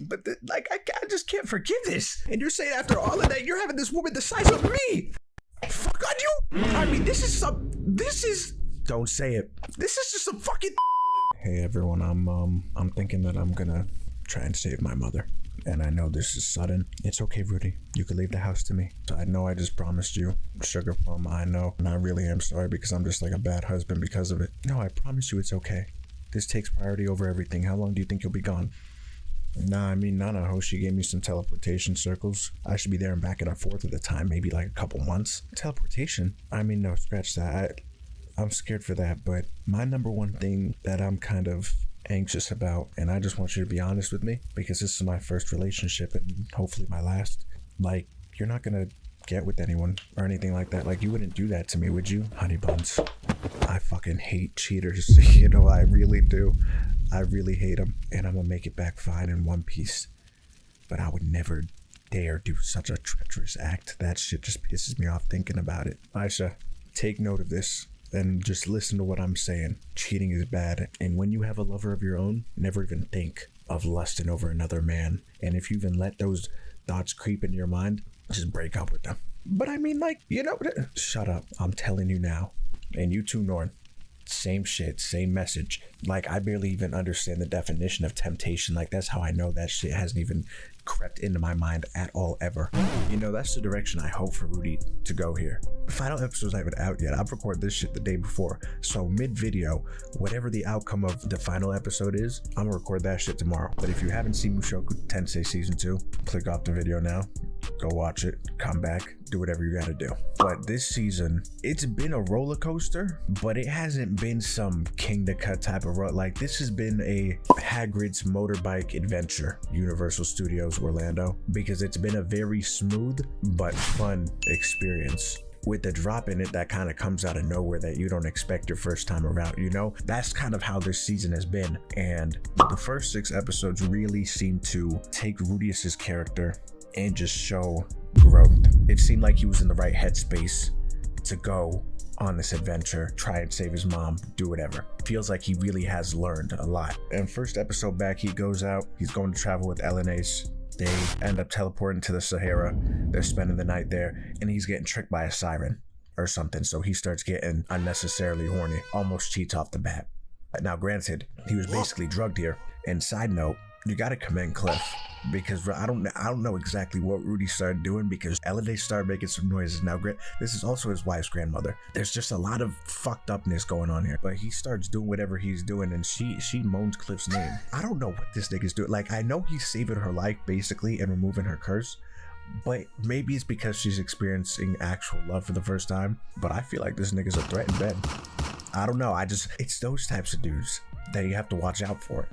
But I just can't forgive this. And you're saying after all of that, you're having this woman the size of me. Fuck on you. I mean, don't say it. This is just some fucking. Hey everyone, I'm thinking that I'm gonna try and save my mother. And I know this is sudden. It's okay, Rudy. You can leave the house to me. I know I just promised you sugar plum. I know. And I really am sorry because I'm just like a bad husband because of it. No, I promise you it's okay. This takes priority over everything. How long do you think you'll be gone? Nah, I mean, Nanaho, she gave me some teleportation circles. I should be there and back in a fourth of the time, maybe like a couple months. Teleportation? I mean, no, scratch that. I'm scared for that, but my number one thing that I'm kind of anxious about, and I just want you to be honest with me, because this is my first relationship and hopefully my last. Like, you're not gonna get with anyone or anything like that. Like, you wouldn't do that to me, would you? Honey buns. I fucking hate cheaters. You know, I really do. I really hate them, and I'm gonna make it back fine in one piece. But I would never dare do such a treacherous act. That shit just pisses me off thinking about it. Aisha, take note of this and just listen to what I'm saying. Cheating is bad, and when you have a lover of your own, never even think of lusting over another man. And if you even let those thoughts creep into your mind, just break up with them. But I mean, like, you know, shut up. I'm telling you now. And you too, Norn. Same shit, same message. Like, I barely even understand the definition of temptation. Like, that's how I know that shit hasn't even crept into my mind at all ever. You know, that's the direction I hope for Rudy to go here. The final episode's not even out yet. I've recorded this shit the day before. So mid-video, whatever the outcome of the final episode is, I'm gonna record that shit tomorrow. But if you haven't seen Mushoku Tensei Season 2, click off the video now. Go watch it, come back, do whatever you gotta do. But this season, it's been a roller coaster, but it hasn't been some King the Cut type of road. Like, this has been a Hagrid's motorbike adventure, Universal Studios Orlando, because it's been a very smooth but fun experience. With the drop in it that kind of comes out of nowhere that you don't expect your first time around, you know? That's kind of how this season has been. And the first 6 episodes really seem to take Rudius's character and just show growth. It seemed like he was in the right headspace to go on this adventure, try and save his mom, do whatever. Feels like he really has learned a lot. And first episode back, he goes out, he's going to travel with Elenace. They end up teleporting to the Sahara. They're spending the night there, and he's getting tricked by a siren or something. So he starts getting unnecessarily horny, almost cheats off the bat. Now, granted, he was basically drugged here. And side note, you gotta commend Cliff, because I don't know exactly what Rudy started doing, because Elenace started making some noises. Now, this is also his wife's grandmother. There's just a lot of fucked upness going on here, but he starts doing whatever he's doing, and she moans Cliff's name. I don't know what this nigga's doing. Like, I know he's saving her life basically and removing her curse, but maybe it's because she's experiencing actual love for the first time. But I feel like this nigga's a threat in bed. I don't know. It's those types of dudes that you have to watch out for,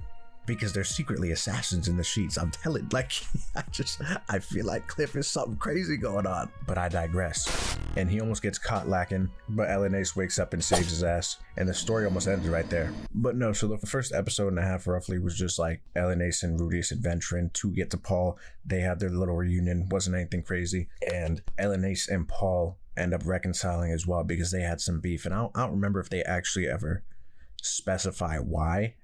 because they're secretly assassins in the sheets. I'm telling, like, I feel like Cliff is something crazy going on. But I digress. And he almost gets caught lacking, but Elenace wakes up and saves his ass. And the story almost ends right there. But no, so the first episode and a half roughly was just like Elenace and Rudius adventuring to get to Paul. They had their little reunion, wasn't anything crazy. And Elenace and Paul end up reconciling as well, because they had some beef. And I don't remember if they actually ever specify why.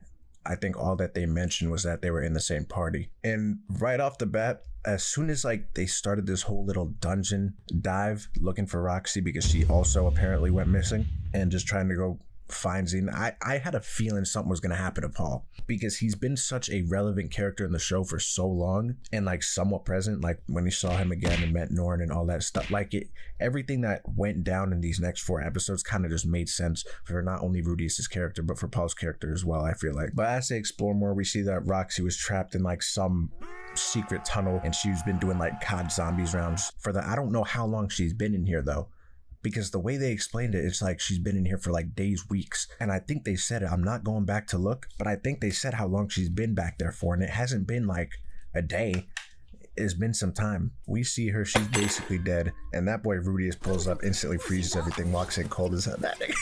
I think all that they mentioned was that they were in the same party. And right off the bat, as soon as like they started this whole little dungeon dive looking for Roxy, because she also apparently went missing, and just trying to go find Zine, I had a feeling something was going to happen to Paul, because he's been such a relevant character in the show for so long, and like somewhat present. Like when you saw him again and met Norn and all that stuff, like everything that went down in these next 4 episodes kind of just made sense for not only Rudius' character but for Paul's character as well, I feel like. But as they explore more, we see that Roxy was trapped in like some secret tunnel, and she's been doing like COD Zombies rounds for the, I don't know how long she's been in here though, because the way they explained it, it's like she's been in here for like days, weeks. And I think they said it, I'm not going back to look, but I think they said how long she's been back there for, and it hasn't been like a day. It's been some time. We see her, she's basically dead, and that boy Rudius pulls up, instantly freezes everything, walks in cold as hell. That nigga.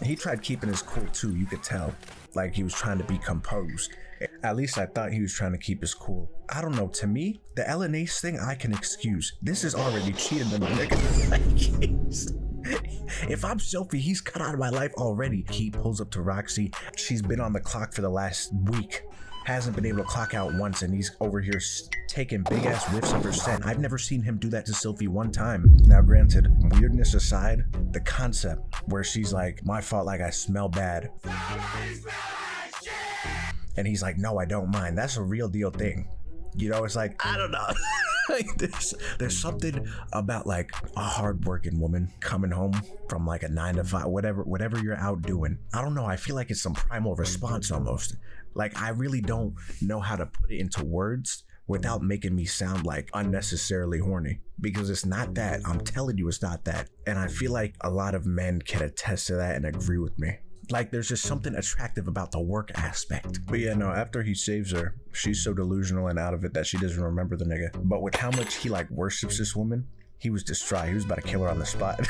He tried keeping his cool too, you could tell. Like he was trying to be composed. At least I thought he was trying to keep his cool. I don't know, to me, the Elenace thing I can excuse. This is already cheating than the nigga. If I'm Sophie, he's cut out of my life already. He pulls up to Roxy. She's been on the clock for the last week. Hasn't been able to clock out once, and he's over here taking big ass whiffs of her scent. I've never seen him do that to Sylvie one time. Now, granted, weirdness aside, the concept where she's like, my fault, like I smell bad. And he's like, no, I don't mind. That's a real deal thing. You know, it's like, I don't know. Like there's something about like a hardworking woman coming home from like a 9 to 5, whatever you're out doing. I don't know. I feel like it's some primal response almost. Like I really don't know how to put it into words without making me sound like unnecessarily horny, because it's not that. I'm telling you, it's not that. And I feel like a lot of men can attest to that and agree with me. Like there's just something attractive about the work aspect. But yeah, no, after he saves her, she's so delusional and out of it that she doesn't remember the nigga. But with how much he like worships this woman, he was distraught. He was about to kill her on the spot.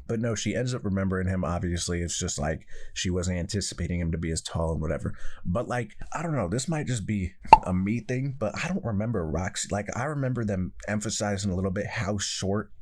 But no, she ends up remembering him. Obviously, it's just like she wasn't anticipating him to be as tall and whatever. But like, I don't know, this might just be a me thing, but I don't remember Roxy. Like I remember them emphasizing a little bit how short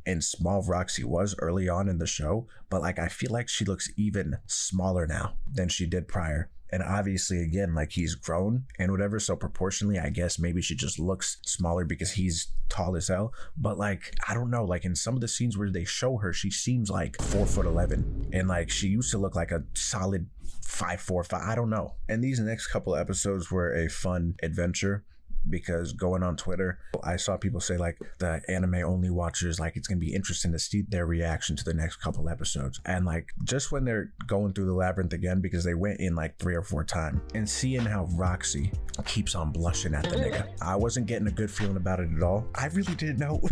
and small Roxy was early on in the show, but like I feel like she looks even smaller now than she did prior. And obviously, again, like he's grown and whatever, so proportionally, I guess maybe she just looks smaller because he's tall as hell. But like, I don't know, like in some of the scenes where they show her, she seems like 4'11", and like she used to look like a solid 5'4", 5. I don't know. And these next couple episodes were a fun adventure, because going on Twitter, I saw people say like the anime only watchers, like it's gonna be interesting to see their reaction to the next couple episodes. And like just when they're going through the labyrinth again, because they went in like 3 or 4 times, and seeing how Roxy keeps on blushing at the nigga, I wasn't getting a good feeling about it at all. I really didn't know.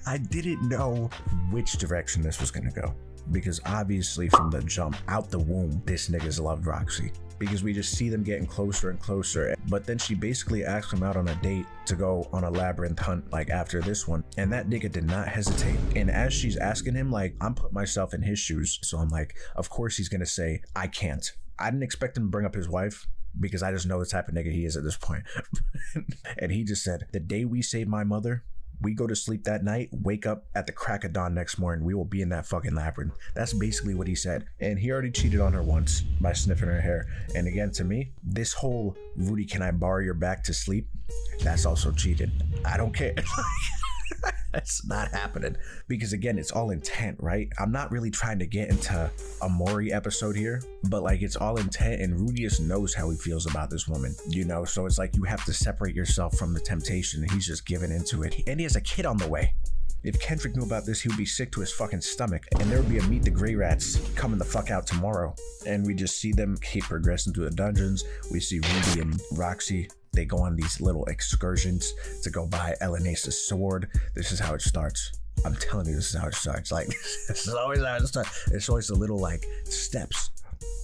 I didn't know which direction this was gonna go, because obviously from the jump out the womb, this nigga's loved Roxy, because we just see them getting closer and closer. But then she basically asks him out on a date to go on a labyrinth hunt like after this one, and that nigga did not hesitate. And as she's asking him, like, I'm putting myself in his shoes, so I'm like, of course he's gonna say I can't. I didn't expect him to bring up his wife, because I just know the type of nigga he is at this point. And he just said, the day we save my mother, we go to sleep that night, wake up at the crack of dawn next morning, we will be in that fucking labyrinth. That's basically what he said. And he already cheated on her once by sniffing her hair. And again, to me, this whole Rudy, can I borrow your back to sleep? That's also cheating. I don't care. That's not happening, because again, it's all intent, right? I'm not really trying to get into a Maury episode here, but like it's all intent, and Rudius knows how he feels about this woman, you know? So it's like you have to separate yourself from the temptation, and he's just giving into it. And he has a kid on the way. If Kendrick knew about this, he would be sick to his fucking stomach, and there would be a Meet the Grey Rats coming the fuck out tomorrow. And we just see them keep progressing through the dungeons. We see Rudy and Roxy, they go on these little excursions to go buy Elenace's sword. This is how it starts. I'm telling you, this is how it starts. Like, this is always how it starts. It's always the little like steps,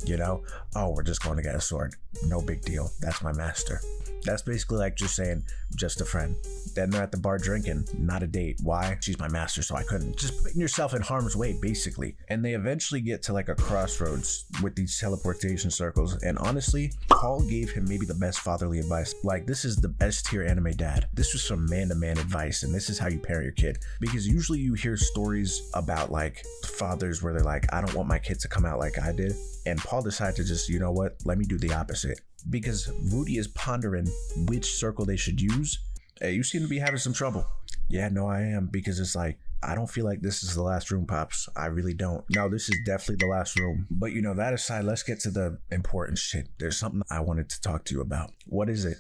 you know? Oh, we're just going to get a sword. No big deal. That's my master. That's basically like just saying, just a friend. Then they're at the bar drinking, not a date. Why? She's my master, so I couldn't. Just putting yourself in harm's way, basically. And they eventually get to like a crossroads with these teleportation circles. And honestly, Paul gave him maybe the best fatherly advice. Like, this is the S tier anime dad. This was some man-to-man advice, and this is how you parent your kid. Because usually you hear stories about like fathers where they're like, I don't want my kid to come out like I did. And Paul decided to just, you know what? Let me do the opposite. Because Rudy is pondering which circle they should use. Hey, you seem to be having some trouble. Yeah, no, I am. Because it's like, I don't feel like this is the last room, Pops. I really don't. No, this is definitely the last room. But you know, that aside, let's get to the important shit. There's something I wanted to talk to you about. What is it?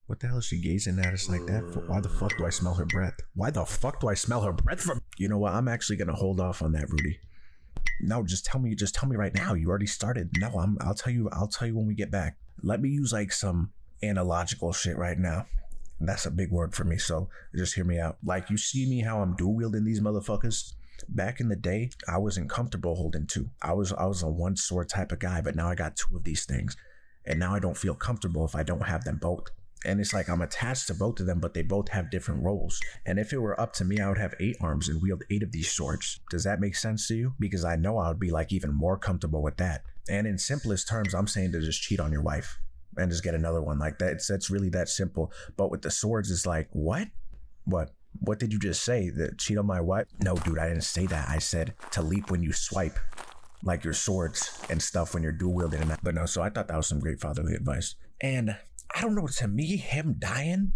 What the hell is she gazing at us like that for? Why the fuck do I smell her breath? Why the fuck do I smell her breath from? You know what? I'm actually going to hold off on that, Rudy. No, just tell me right now. You already started. No, I'll tell you when we get back. Let me use like some analogical shit right now. That's a big word for me, so just hear me out. Like, you see me how I'm dual wielding these motherfuckers? Back in the day, I wasn't comfortable holding two. I was a one sword type of guy, but now I got two of these things. And now I don't feel comfortable if I don't have them both. And it's like I'm attached to both of them, but they both have different roles. And if it were up to me, I would have 8 arms and wield 8 of these swords. Does that make sense to you? Because I know I would be like even more comfortable with that. And in simplest terms, I'm saying to just cheat on your wife and just get another one like that. That's really that simple. But with the swords, it's like, what? What did you just say? That cheat on my wife? No, dude, I didn't say that. I said to leap when you swipe, like your swords and stuff when you're dual wielding. But no, so I thought that was some great fatherly advice. And I don't know, to me, him dying,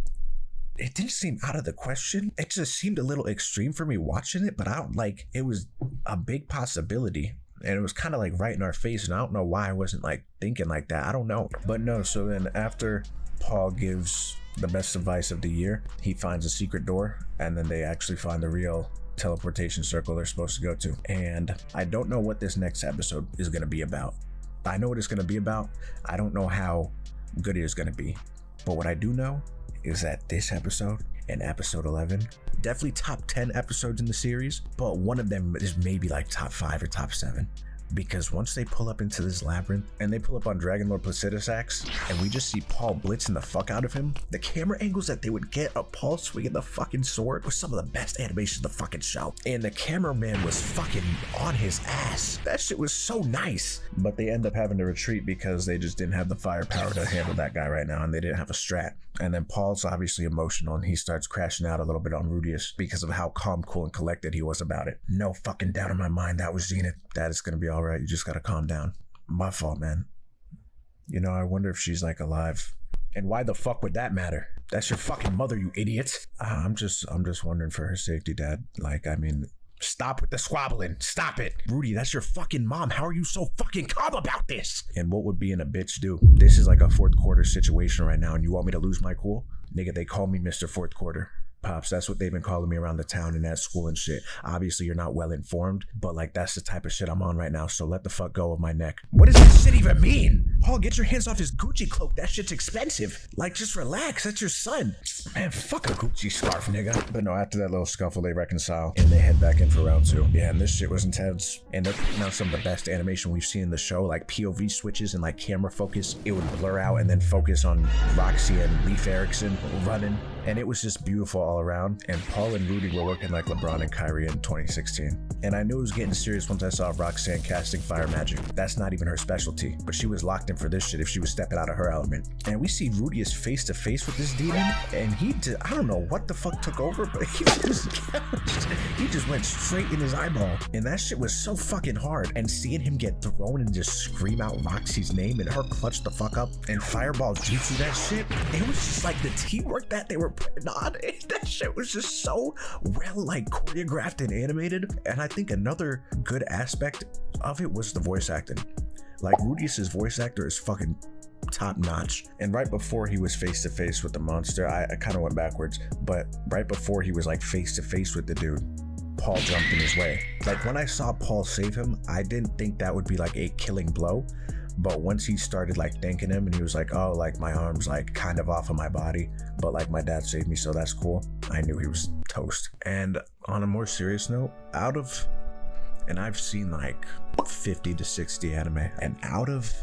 it didn't seem out of the question. It just seemed a little extreme for me watching it, but I don't like, it was a big possibility. And it was kind of like right in our face. And I don't know why I wasn't like thinking like that. I don't know. But no, so then after Paul gives the best advice of the year, he finds a secret door, and then they actually find the real teleportation circle they're supposed to go to. And I don't know what this next episode is going to be about. I know what it's going to be about. I don't know how good it is going to be. But what I do know is that this episode and episode 11, definitely top 10 episodes in the series, but one of them is maybe like top 5 or top 7. Because once they pull up into this labyrinth and they pull up on Dragon Lord Placidus Axe and we just see Paul blitzing the fuck out of him, the camera angles that they would get of Paul swinging the fucking sword was some of the best animations of the fucking show. And the cameraman was fucking on his ass. That shit was so nice. But they end up having to retreat because they just didn't have the firepower to handle that guy right now, and they didn't have a strat. And then Paul's obviously emotional and he starts crashing out a little bit on Rudius because of how calm, cool, and collected he was about it. No fucking doubt in my mind that was Zenith. That is gonna be all right. You just gotta calm down. My fault, man. You know, I wonder if she's like alive. And why the fuck would that matter? That's your fucking mother, you idiot. I'm just wondering for her safety, Dad. Like, I mean, stop with the squabbling. Stop it. Rudy, that's your fucking mom. How are you so fucking calm about this? And what would being a bitch do? This is like a fourth quarter situation right now, and you want me to lose my cool? Nigga, they call me Mr. Fourth Quarter. Pops, that's what they've been calling me around the town and at school and shit. Obviously, you're not well informed, but like that's the type of shit I'm on right now, so let the fuck go of my neck. What does this shit even mean? Paul, get your hands off his Gucci cloak. That shit's expensive. Like, just relax. That's your son. Man, fuck a Gucci scarf, nigga. But no, after that little scuffle, they reconcile and they head back in for round 2. Yeah, and this shit was intense. And they're putting out some of the best animation we've seen in the show, like POV switches and like camera focus. It would blur out and then focus on Roxy and Leif Erikson running. And it was just beautiful all around. And Paul and Rudy were working like LeBron and Kyrie in 2016. And I knew it was getting serious once I saw Roxanne casting fire magic. That's not even her specialty, but she was locked in for this shit if she was stepping out of her element. And we see Rudy is face to face with this demon, and I don't know what the fuck took over, but he just went straight in his eyeball. And that shit was so fucking hard. And seeing him get thrown and just scream out Roxy's name and her clutch the fuck up and fireball jutsu that shit, it was just like the teamwork that they were putting on. That shit was just so well like choreographed and animated. And I think another good aspect of it was the voice acting. Like Rudius's voice actor is fucking top notch. And right before he was face to face with the monster, I kind of went backwards, but right before he was like face to face with the dude, Paul jumped in his way. Like when I saw Paul save him, I didn't think that would be like a killing blow. But once he started like thanking him and he was like, oh, like my arm's like kind of off of my body, but like my dad saved me, so that's cool, I knew he was toast. And on a more serious note, and I've seen like 50 to 60 anime, and out of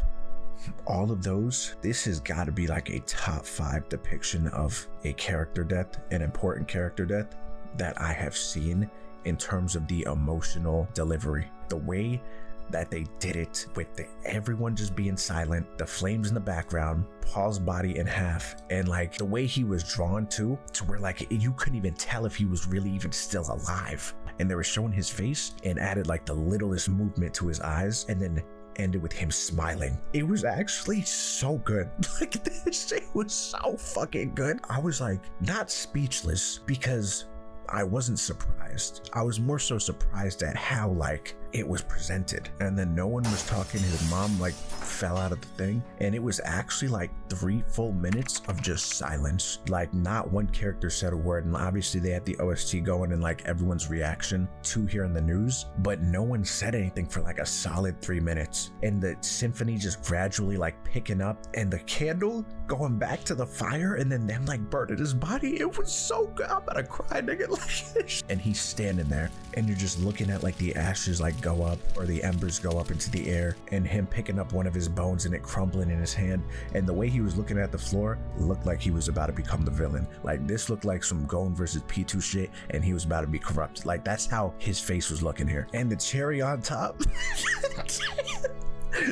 all of those, this has got to be like a top 5 depiction of a character death, an important character death that I have seen in terms of the emotional delivery. The way that they did it with everyone just being silent, the flames in the background, Paul's body in half, and like the way he was drawn to where like you couldn't even tell if he was really even still alive. And they were showing his face and added like the littlest movement to his eyes and then ended with him smiling. It was actually so good. Like this shit was so fucking good. I was like not speechless because I wasn't surprised. I was more so surprised at how like it was presented. And then no one was talking. His mom like fell out of the thing, and it was actually like 3 full minutes of just silence. Like not one character said a word, and obviously they had the OST going and like everyone's reaction to hearing the news, but no one said anything for like a solid 3 minutes. And the symphony just gradually like picking up, and the candle going back to the fire, and then them like burning his body. It was so good. I'm about to cry, nigga. Like, and he's standing there, and you're just looking at like the ashes like go up, or the embers go up into the air, and him picking up one of his bones and it crumbling in his hand. And the way he was looking at the floor looked like he was about to become the villain. Like this looked like some Gon versus P2 shit, and he was about to be corrupt. Like that's how his face was looking here. And the cherry on top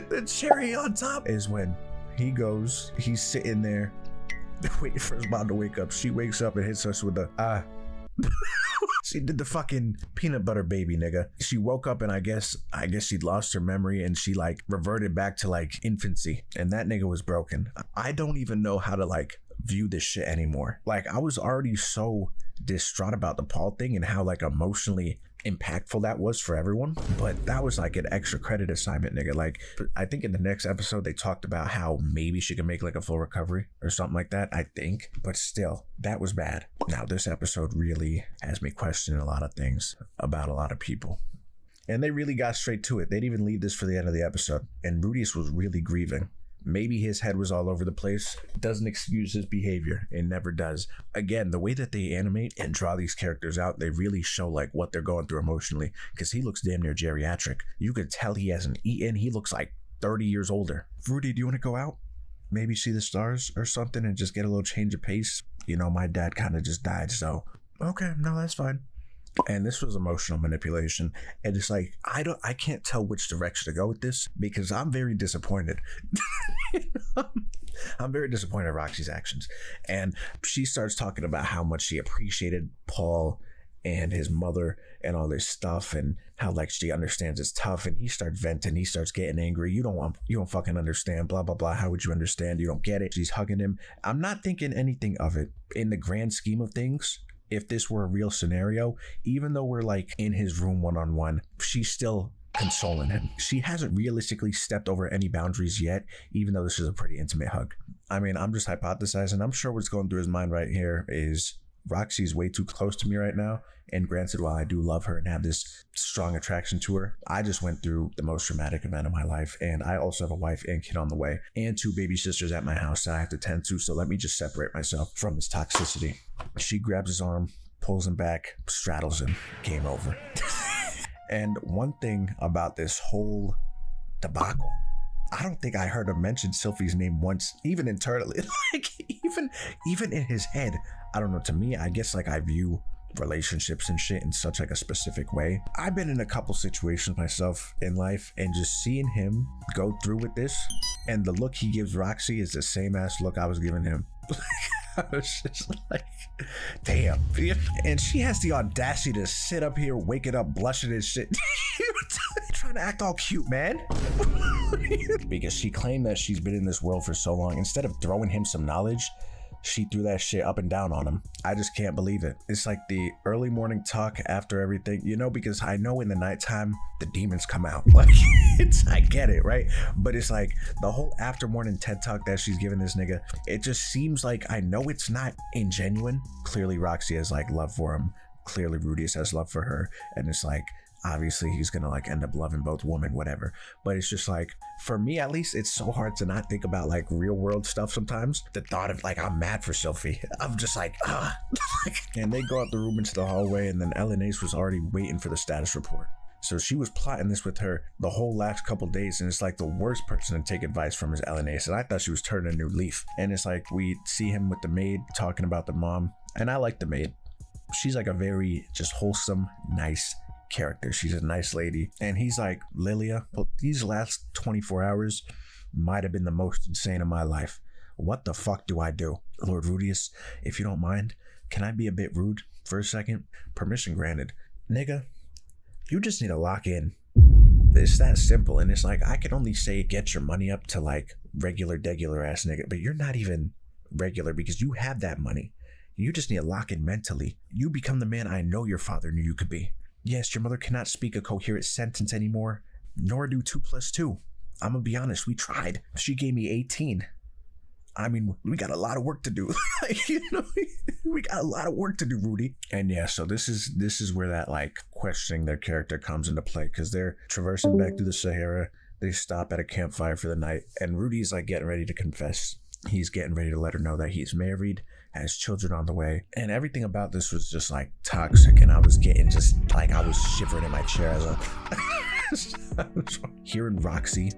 the cherry on top is when he's sitting there waiting for his mom to wake up. She wakes up and hits us with the She did the fucking peanut butter baby, nigga. She woke up and I guess she'd lost her memory and she like reverted back to like infancy. And that nigga was broken. I don't even know how to like view this shit anymore. Like I was already so distraught about the Paul thing and how like emotionally impactful that was for everyone, but that was like an extra credit assignment, nigga. Like I think in the next episode they talked about how maybe she could make like a full recovery or something like that, I think, but still, that was bad. Now this episode really has me questioning a lot of things about a lot of people, and they really got straight to it. They didn't even leave this for the end of the episode, and Rudius was really grieving. Maybe his head was all over the place. Doesn't excuse his behavior. It never does. Again, the way that they animate and draw these characters out, they really show like what they're going through emotionally, because he looks damn near geriatric. You could tell he hasn't eaten. He looks like 30 years older. Rudy, do you want to go out? Maybe see the stars or something and just get a little change of pace? You know, my dad kind of just died, so okay, no, that's fine. And this was emotional manipulation, and it's like I can't tell which direction to go with this, because I'm very disappointed. I'm very disappointed in Roxy's actions, and she starts talking about how much she appreciated Paul and his mother and all this stuff, and how like she understands it's tough, and he starts venting, he starts getting angry. You don't fucking understand, blah blah blah. How would you understand? You don't get it. She's hugging him. I'm not thinking anything of it in the grand scheme of things. If this were a real scenario, even though we're like in his room one-on-one, she's still consoling him. She hasn't realistically stepped over any boundaries yet, even though this is a pretty intimate hug. I mean, I'm just hypothesizing. I'm sure what's going through his mind right here is Roxy's way too close to me right now. And granted, while I do love her and have this strong attraction to her, I just went through the most traumatic event of my life. And I also have a wife and kid on the way, and 2 baby sisters at my house that I have to tend to. So let me just separate myself from this toxicity. She grabs his arm, pulls him back, straddles him. Game over. And one thing about this whole debacle, I don't think I heard him mention Sylphie's name once, even internally. Like even in his head. I don't know, to me, I guess like I view relationships and shit in such like a specific way. I've been in a couple situations myself in life, and just seeing him go through with this, and the look he gives Roxy is the same ass look I was giving him. I was just like, damn. And she has the audacity to sit up here, waking up, blushing and shit. Trying to act all cute, man. Because she claimed that she's been in this world for so long. Instead of throwing him some knowledge, she threw that shit up and down on him. I just can't believe it. It's like the early morning talk after everything, you know, because I know in the nighttime the demons come out. Like, I get it, right? But it's like the whole after morning TED talk that she's giving this nigga, it just seems like, I know it's not ingenuine. Clearly Roxy has like love for him. Clearly Rudius has love for her. And it's like, obviously he's gonna like end up loving both women, whatever. But it's just like, for me at least, it's so hard to not think about like real world stuff sometimes. The thought of like, I'm mad for Sylphie. I'm just like, ah. And they go out the room into the hallway, and then Elenace was already waiting for the status report. So she was plotting this with her the whole last couple days, and it's like the worst person to take advice from is Elenace. And I thought she was turning a new leaf. And it's like we see him with the maid talking about the mom, and I like the maid. She's like a very just wholesome, nice character. She's a nice lady. And he's like, Lilia, well, these last 24 hours might have been the most insane of my life. What the fuck do I do? Lord Rudius, if you don't mind, can I be a bit rude for a second? Permission granted. Nigga, you just need to lock in. It's that simple. And it's like, I can only say get your money up to like regular ass nigga, but you're not even regular because you have that money. You just need to lock in mentally. You become the man I know your father knew you could be. Yes, your mother cannot speak a coherent sentence anymore, nor do 2 + 2. I'm gonna be honest, we tried. She gave me 18. I mean, we got a lot of work to do. You know, we got a lot of work to do, Rudy. And yeah, so this is where that like questioning their character comes into play, because they're traversing back through the Sahara. They stop at a campfire for the night, and Rudy's like getting ready to confess. He's getting ready to let her know that he's married, has children on the way, and everything about this was just like toxic, and I was getting just like, I was shivering in my chair as I was hearing Roxy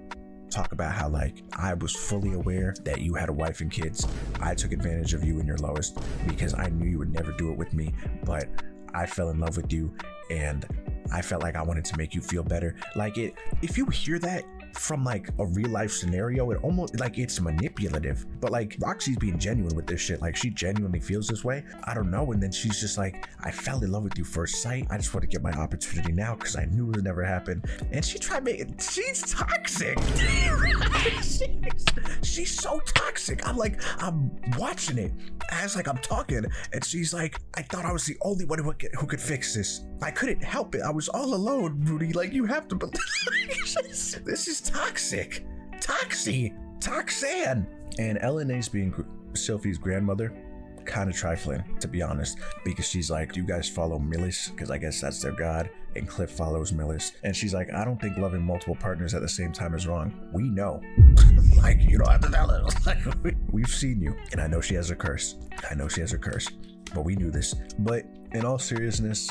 talk about how like, I was fully aware that you had a wife and kids. I took advantage of you in your lowest because I knew you would never do it with me, but I fell in love with you and I felt like I wanted to make you feel better. Like, it, if you hear that, from like a real life scenario. It almost like it's manipulative, but like Roxy's being genuine with this shit. Like she genuinely feels this way. I don't know. And then she's just like, I fell in love with you first sight. I just want to get my opportunity now because I knew it would never happen. And she tried making, she's toxic. she's so toxic. I'm watching it as like I'm talking, and she's like, I thought I was the only one who could fix this. I couldn't help it. I was all alone, Rudy. Like, you have to believe. This is toxic. Toxan. And LNA's being Sylphie's grandmother, kind of trifling, to be honest, because she's like, do you guys follow Millis? Because I guess that's their god, and Cliff follows Millis. And she's like, I don't think loving multiple partners at the same time is wrong. We know. Like, you don't have to tell us. Like, we've seen you. And I know she has a curse. But we knew this. But in all seriousness,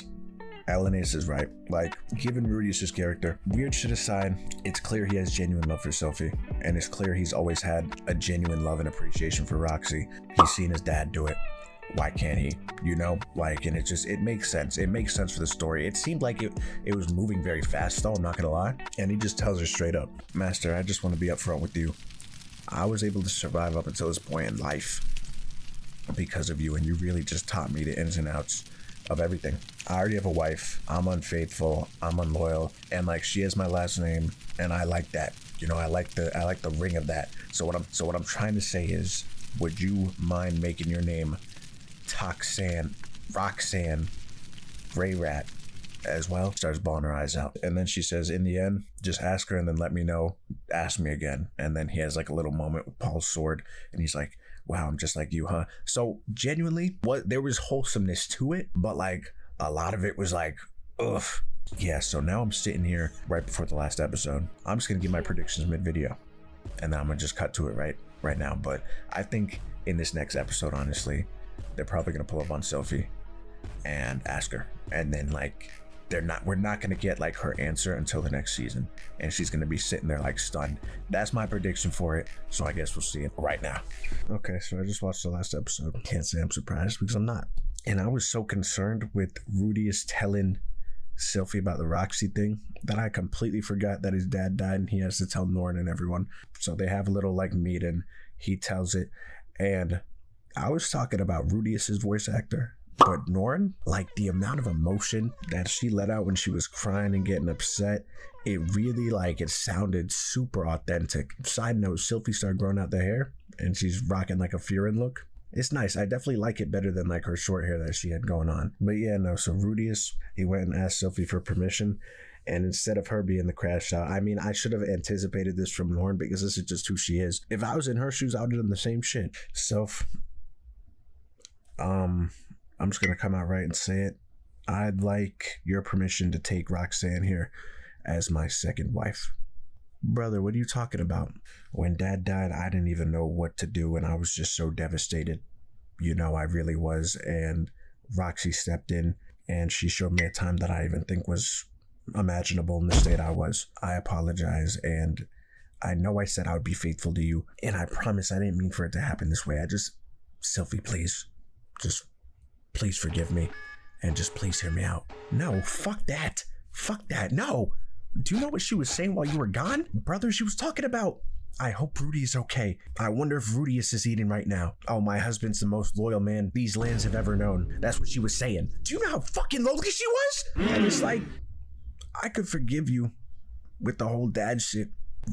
Alanis is right. Like, given Rudius's character, weird shit aside, it's clear he has genuine love for Sylphie, and it's clear he's always had a genuine love and appreciation for Roxy. He's seen his dad do it. Why can't he? You know, like, and it makes sense. It makes sense for the story. It seemed like it was moving very fast though, I'm not gonna lie. And he just tells her straight up, Master, I just want to be upfront with you. I was able to survive up until this point in life because of you, and you really just taught me the ins and outs of everything. I already have a wife. I'm unfaithful. I'm unloyal, and like, she has my last name, and I like that. You know, I like the ring of that. So what I'm trying to say is, would you mind making your name Roxanne Rat as well? Starts bawling her eyes out, and then she says, in the end, just ask her and then let me know. Ask me again. And then he has like a little moment with Paul's sword, and he's like, wow, I'm just like you, huh? So genuinely, there was wholesomeness to it, but like a lot of it was like, ugh. Yeah, so now I'm sitting here right before the last episode. I'm just gonna give my predictions mid-video, and then I'm gonna just cut to it right now. But I think in this next episode, honestly, they're probably gonna pull up on Sylphie and ask her, and then like we're not gonna get like her answer until the next season, and she's gonna be sitting there like stunned. That's my prediction for it, so I guess we'll see it right now. Okay, so I just watched the last episode. Can't say I'm surprised because I'm not. And I was so concerned with Rudius telling Sylphie about the Roxy thing that I completely forgot that his dad died and he has to tell Norn and everyone. So they have a little like meeting. He tells it, and I was talking about Rudius's voice actor, but Norn, like the amount of emotion that she let out when she was crying and getting upset, it really like, it sounded super authentic. Side note, Sylphie started growing out the hair and she's rocking like a Furin look. It's nice. I definitely like it better than like her short hair that she had going on. But yeah, no, so Rudius, he went and asked Sylphie for permission, and instead of her being the crash out, I mean, I should have anticipated this from Norn because this is just who she is. If I was in her shoes, I would have done the same shit. Sylph, I'm just gonna come out right and say it. I'd like your permission to take Roxanne here as my second wife. Brother, what are you talking about? When Dad died, I didn't even know what to do, and I was just so devastated. You know, I really was. And Roxy stepped in, and she showed me a time that I even think was imaginable in the state I was. I apologize, and I know I said I would be faithful to you, and I promise I didn't mean for it to happen this way. Sylphie, please. Just please forgive me, and just please hear me out. No, fuck that. Fuck that. No. Do you know what she was saying while you were gone? Brother, she was talking about, I hope Rudy is okay. I wonder if Rudius is eating right now. Oh, my husband's the most loyal man these lands have ever known. That's what she was saying. Do you know how fucking lonely she was? And it's like, I could forgive you with the whole dad shit.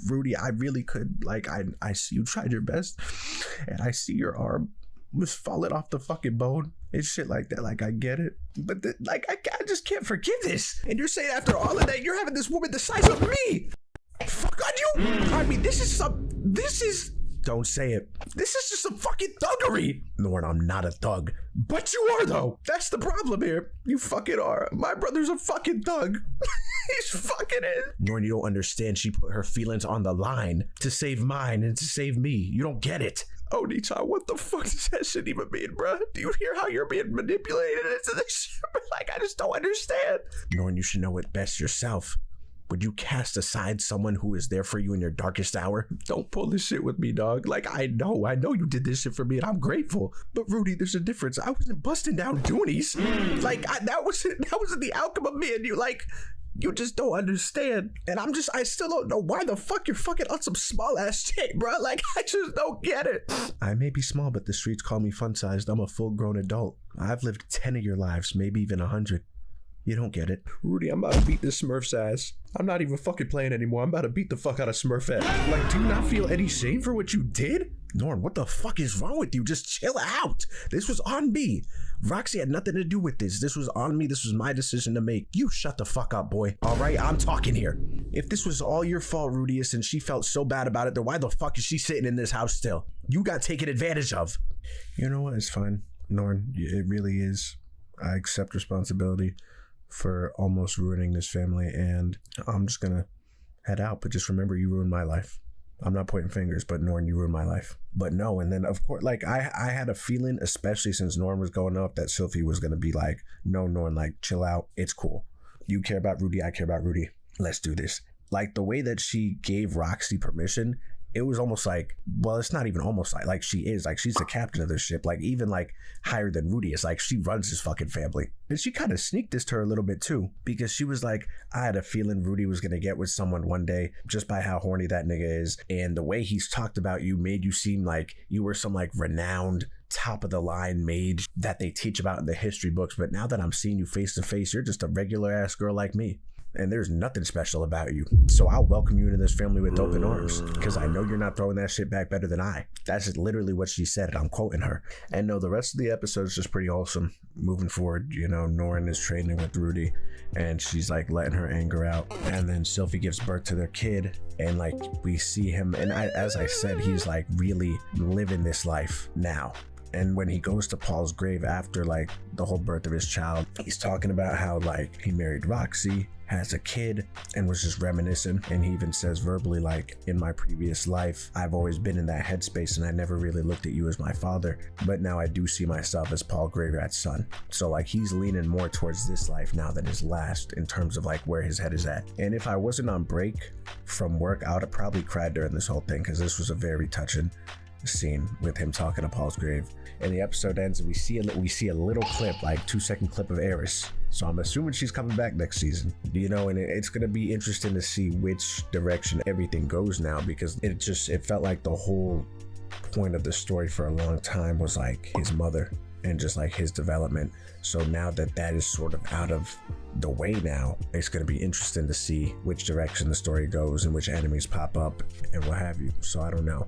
Rudy, I really could. Like, I see you tried your best, and I see your arm was falling off the fucking bone and shit like that. Like, I get it, but I just can't forgive this. And you're saying after all of that, you're having this woman the size of me. Fuck on you. I mean, don't say it. This is just some fucking thuggery. Norn, I'm not a thug. But you are, though. That's the problem here. You fucking are. My brother's a fucking thug. He's fucking it. Norn, you don't understand. She put her feelings on the line to save mine and to save me. You don't get it. Oh, Nichan, what the fuck does that shit even mean, bruh? Do you hear how you're being manipulated into this shit? Like, I just don't understand. Norn, you should know it best yourself. Would you cast aside someone who is there for you in your darkest hour? Don't pull this shit with me, dog. Like, I know you did this shit for me, and I'm grateful. But Rudy, there's a difference. I wasn't busting down Goonies. Like, that wasn't the outcome of me and you. Like, You just don't understand. And I still don't know why the fuck you're fucking on some small ass shit, bro. Like, I just don't get it. I may be small, but the streets call me fun-sized. I'm a full-grown adult. I've lived 10 of your lives, maybe even 100. You don't get it. Rudy, I'm about to beat this Smurf's ass. I'm not even fucking playing anymore. I'm about to beat the fuck out of Smurfette. Like, do you not feel any shame for what you did? Norm, what the fuck is wrong with you? Just chill out. This was on me. Roxy had nothing to do with this. This was on me. This was my decision to make. You shut the fuck up, boy. All right, I'm talking here. If this was all your fault, Rudius, and she felt so bad about it, then why the fuck is she sitting in this house still? You got taken advantage of. You know what? It's fine, Norm. It really is. I accept responsibility for almost ruining this family, and I'm just gonna head out. But just remember, you ruined my life. I'm not pointing fingers, but Norm, you ruined my life. But no, and then of course, like I had a feeling, especially since Norm was going up, that Sylphie was gonna be like, no, Norm, like chill out. It's cool. You care about Rudy, I care about Rudy. Let's do this. Like the way that she gave Roxy permission, it was almost like, well, it's not even almost like she is, like she's the captain of this ship, like even like higher than Rudy is, like she runs his fucking family. And she kind of sneaked this to her a little bit too, because she was like, I had a feeling Rudy was gonna get with someone one day just by how horny that nigga is, and the way he's talked about you made you seem like you were some like renowned top of the line mage that they teach about in the history books, but now that I'm seeing you face to face, you're just a regular ass girl like me. And there's nothing special about you. So I'll welcome you into this family with open arms, because I know you're not throwing that shit back better than I. That's literally what she said, and I'm quoting her. And no, the rest of the episode is just pretty awesome. Moving forward, you know, Norn is training with Rudy, and she's like letting her anger out. And then Sylphie gives birth to their kid, and like we see him, and as I said, he's like really living this life now. And when he goes to Paul's grave after like the whole birth of his child, he's talking about how like he married Roxy, has a kid, and was just reminiscing. And he even says verbally, like, in my previous life, I've always been in that headspace and I never really looked at you as my father, but now I do see myself as Paul Graveyard's son. So like he's leaning more towards this life now than his last in terms of like where his head is at. And if I wasn't on break from work, I would have probably cried during this whole thing, because this was a very touching scene with him talking to Paul's grave. And the episode ends and we see a little clip, like 2-second clip of Eris. So I'm assuming she's coming back next season, you know, and it's going to be interesting to see which direction everything goes now, because it felt like the whole point of the story for a long time was like his mother and just like his development. So now that is sort of out of the way now, it's going to be interesting to see which direction the story goes and which enemies pop up and what have you. So I don't know,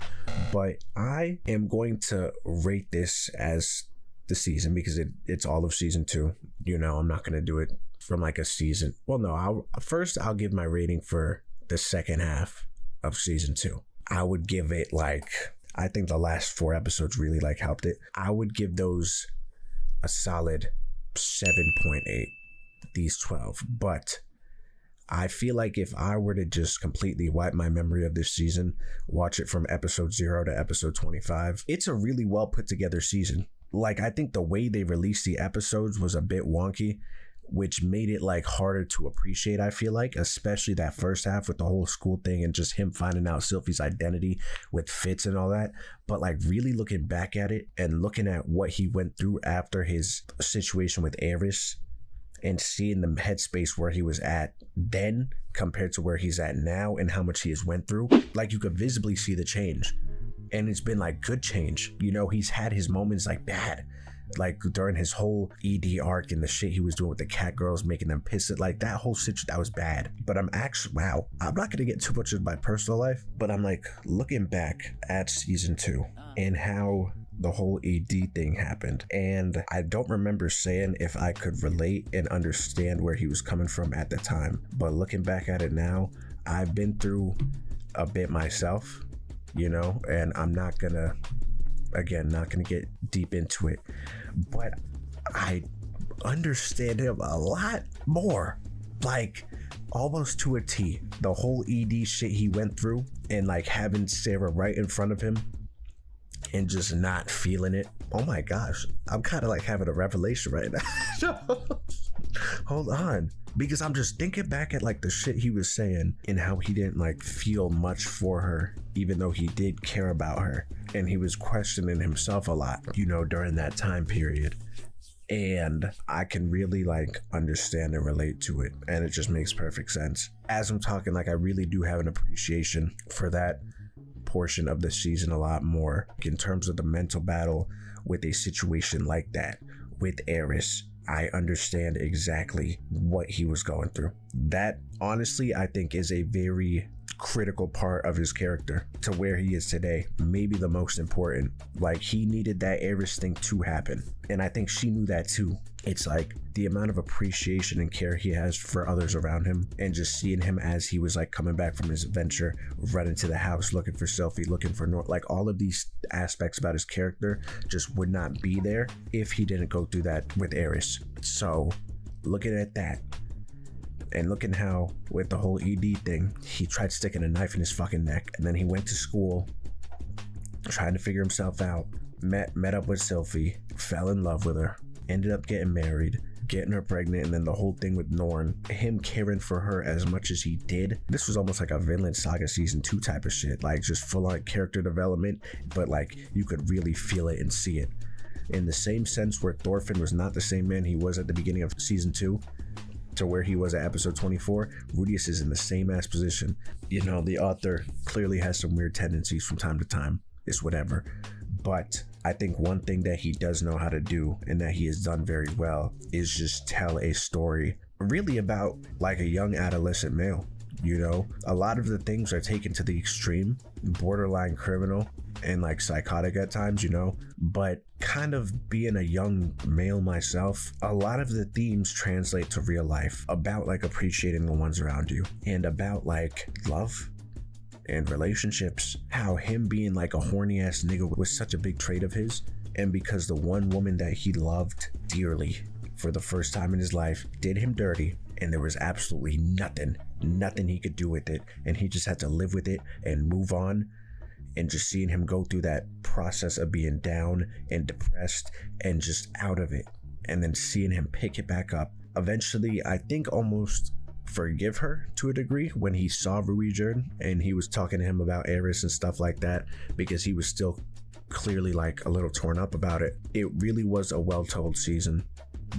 but I am going to rate this as the season, because it's all of season 2. You know, I'm not going to do it from like a season. Well, no, I'll give my rating for the second half of season 2. I would give it like, I think the last 4 episodes really like helped it. I would give those a solid 7.8, these 12. But I feel like if I were to just completely wipe my memory of this season, watch it from episode 0 to episode 25, it's a really well put together season. Like, I think the way they released the episodes was a bit wonky, which made it like harder to appreciate, I feel like, especially that first half with the whole school thing and just him finding out Sylphie's identity with Fitz and all that. But like really looking back at it and looking at what he went through after his situation with Eris and seeing the headspace where he was at then compared to where he's at now and how much he has went through, like you could visibly see the change. And it's been like good change. You know, he's had his moments like bad, like during his whole ED arc and the shit he was doing with the cat girls, making them piss it, like that whole situation, that was bad. But I'm actually, wow, I'm not gonna get too much of my personal life, but I'm like looking back at season 2 and how the whole ED thing happened, and I don't remember saying if I could relate and understand where he was coming from at the time, but looking back at it now, I've been through a bit myself, you know, and I'm not gonna get deep into it, but I understand him a lot more, like almost to a T. The whole ED shit he went through, and like having Sarah right in front of him and just not feeling it. Oh my gosh, I'm kind of like having a revelation right now. Hold on, because I'm just thinking back at like the shit he was saying and how he didn't like feel much for her, even though he did care about her, and he was questioning himself a lot, you know, during that time period. And I can really like understand and relate to it, and it just makes perfect sense. As I'm talking, like I really do have an appreciation for that portion of the season a lot more in terms of the mental battle with a situation like that with Eris. I understand exactly what he was going through. That honestly I think is a very critical part of his character to where he is today, maybe the most important. Like he needed that Eris thing to happen, and I think she knew that too. It's like the amount of appreciation and care he has for others around him, and just seeing him as he was like coming back from his adventure, running to the house looking for Sylphie, looking for like all of these aspects about his character just would not be there if he didn't go through that with Eris. So looking at that, and looking how with the whole ED thing, he tried sticking a knife in his fucking neck, and then he went to school trying to figure himself out, met up with Sylphie, fell in love with her, ended up getting married, getting her pregnant, and then the whole thing with Norn, him caring for her as much as he did. This was almost like a Vinland Saga season 2 type of shit, like just full on character development, but like you could really feel it and see it. In the same sense where Thorfinn was not the same man he was at the beginning of season 2 to where he was at episode 24, Rudius is in the same ass position. You know, the author clearly has some weird tendencies from time to time. It's whatever. But I think one thing that he does know how to do, and that he has done very well, is just tell a story really about like a young adolescent male. You know, a lot of the things are taken to the extreme, borderline criminal and like psychotic at times, you know, but kind of being a young male myself, a lot of the themes translate to real life about like appreciating the ones around you, and about like love and relationships. How him being like a horny ass nigga was such a big trait of his, and because the one woman that he loved dearly for the first time in his life did him dirty, and there was absolutely nothing he could do with it, and he just had to live with it and move on. And just seeing him go through that process of being down and depressed and just out of it, and then seeing him pick it back up, eventually I think almost forgive her to a degree when he saw Ruijerd and he was talking to him about Eris and stuff like that, because he was still clearly like a little torn up about it. It really was a well-told season.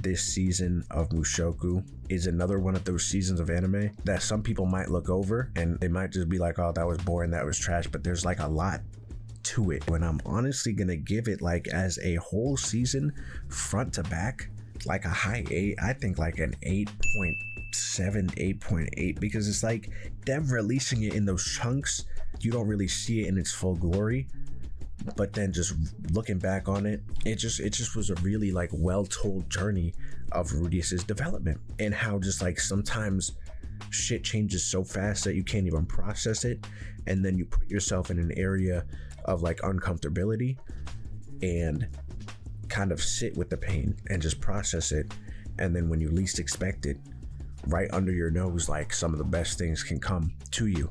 This season of Mushoku is another one of those seasons of anime that some people might look over and they might just be like, oh, that was boring, that was trash, but there's like a lot to it. When I'm honestly gonna give it like as a whole season front to back, like a high 8, I think like an 8.7, 8.8, because it's like them releasing it in those chunks, you don't really see it in its full glory. But then just looking back on it, it just was a really like well-told journey of Rudius's development, and how just like sometimes shit changes so fast that you can't even process it, and then you put yourself in an area of like uncomfortability and kind of sit with the pain and just process it, and then when you least expect it, right under your nose, like some of the best things can come to you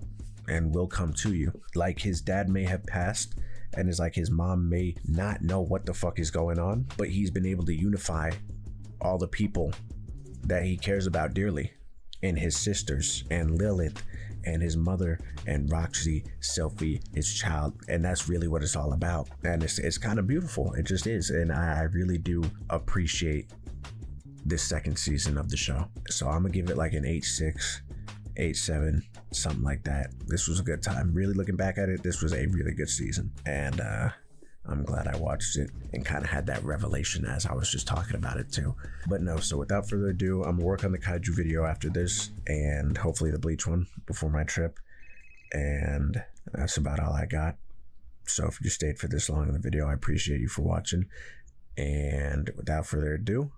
and will come to you. Like his dad may have passed, and it's like his mom may not know what the fuck is going on, but he's been able to unify all the people that he cares about dearly, and his sisters, and Lilith, and his mother, and Roxy, Sylphie, his child, and that's really what it's all about. And it's kind of beautiful. It just is, and I really do appreciate this second season of the show. So I'm gonna give it like an 8.6, 8.7, something like that. This was a good time. Really looking back at it, this was a really good season, and I'm glad I watched it and kind of had that revelation as I was just talking about it too. But no, so without further ado, I'm gonna work on the kaiju video after this, and hopefully the Bleach one before my trip, and that's about all I got. So if you stayed for this long in the video, I appreciate you for watching, and without further ado,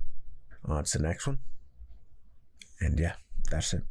on to the next one. And yeah, that's it.